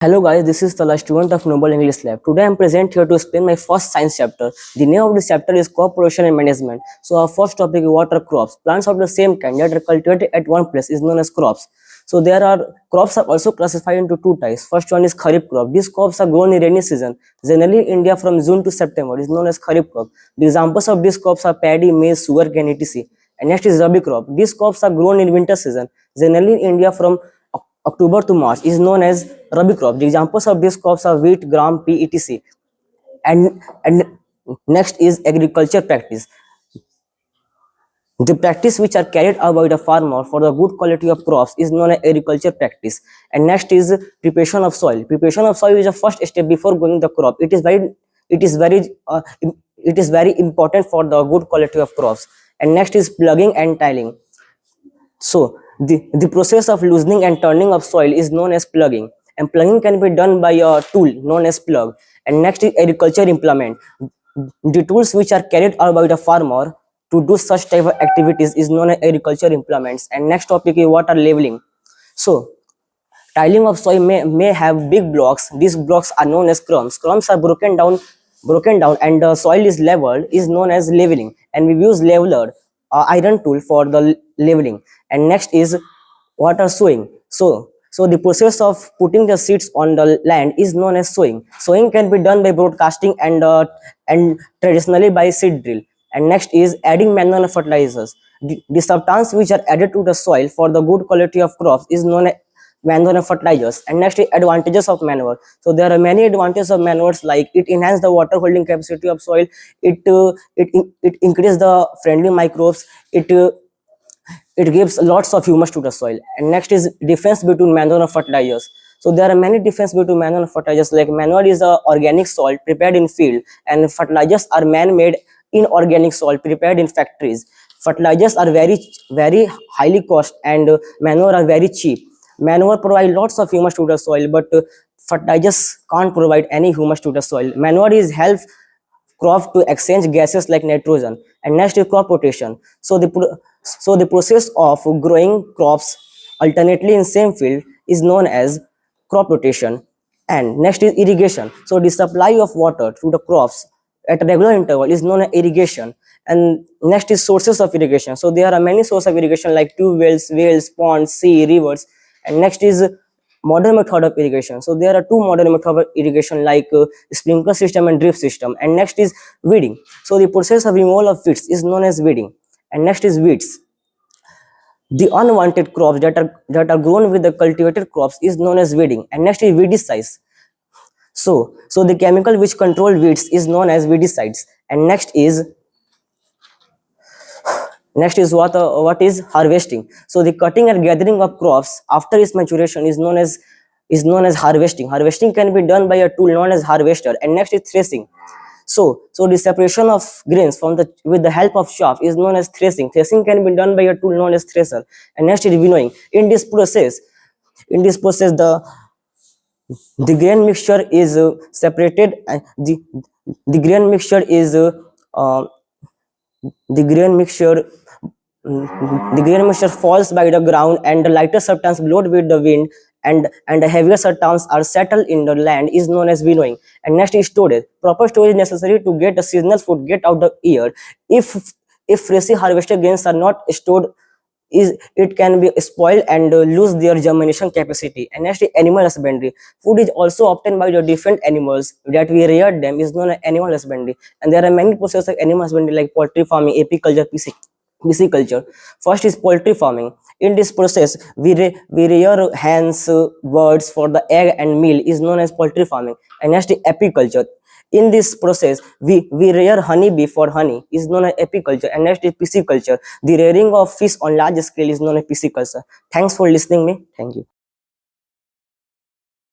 Hello guys, this is Tala, student of Noble English Lab. Today I am present here to explain my first science chapter. The name of this chapter is Cooperation and Management. So our first topic is water crops. Plants of the same kind that are cultivated at one place is known as crops. So there are crops are also classified into two types. First one is Kharif crop. These crops are grown in rainy season. Generally in India from June to September is known as Kharif crop. The examples of these crops are paddy, maize, sugarcane, etc. And next is Rabi crop. These crops are grown in winter season. Generally in India from October to March is known as Rabi crop. The examples of these crops are wheat, gram, pea, etc. And next is agriculture practice. The practice which are carried out by the farmer for the good quality of crops is known as agriculture practice. And next is preparation of soil. Preparation of soil is the first step before growing the crop. It is very it is very important for the good quality of crops. And next is plugging and tiling. So the process of loosening and turning of soil is known as plugging, and plugging can be done by a tool known as plug. And next is agriculture implement. The tools which are carried out by the farmer to do such type of activities is known as agriculture implements. And next topic is water leveling. So tiling of soil may have big blocks. These blocks are known as crumbs. Crumbs are broken down and the soil is leveled is known as leveling, and we use leveler iron tool for the leveling. And next is water sowing. So the process of putting the seeds on the land is known as sowing. Sowing can be done by broadcasting and traditionally by seed drill. And next is adding manure and fertilizers. The substance which are added to the soil for the good quality of crops is known as manure and fertilizers. And next is advantages of manure. So there are many advantages of manures, like it enhance the water holding capacity of soil, it increase the friendly microbes, it gives lots of humus to the soil. And next is difference between manure and fertilizers. So there are many difference between manure and fertilizers, like manure is a organic salt prepared in field, and fertilizers are man-made inorganic salt prepared in factories. Fertilizers are very highly cost, and manure are very cheap. Manure provide lots of humus to the soil, but fertilizers can't provide any humus to the soil. Manure is help crop to exchange gases like nitrogen. And next is crop rotation. So the process of growing crops alternately in same field is known as crop rotation. And next is irrigation. So the supply of water to the crops at a regular interval is known as irrigation. And next is sources of irrigation. So there are many sources of irrigation like tube wells, ponds, sea, rivers. And next is modern method of irrigation. So there are two modern method of irrigation, like sprinkler system and drip system. And next is weeding. So the process of removal of weeds is known as weeding. And next is weeds. The unwanted crops that are grown with the cultivated crops is known as weeding. And next is weedicides. So the chemical which control weeds is known as weedicides. And next is what is harvesting. So the cutting and gathering of crops after its maturation is known as harvesting. Harvesting can be done by a tool known as harvester. And next is threshing. So the separation of grains from the with the help of chaff is known as threshing. Threshing can be done by a tool known as thresher. And next is winnowing. In this process the grain mixture is separated. The grain mixture is the grain mixture the grain mixture falls by the ground, and the lighter substance blowed with the wind, and the heavier substance are settled in the land is known as winnowing. And next is storage. Proper storage is necessary to get the seasonal food get out the year. If freshly harvested grains are not stored, is it can be spoiled and lose their germination capacity. And next is animal husbandry. Food is also obtained by the different animals that we rear them is known as animal husbandry. And there are many processes of animal husbandry like poultry farming, apiculture, pisciculture. First is poultry farming. In this process, we rear hens, birds for the egg and meal is known as poultry farming. And next is apiculture. In this process, we rear honeybee for honey is known as apiculture. And next is pisciculture. The rearing of fish on large scale is known as pisciculture. Thanks for listening me. Thank you.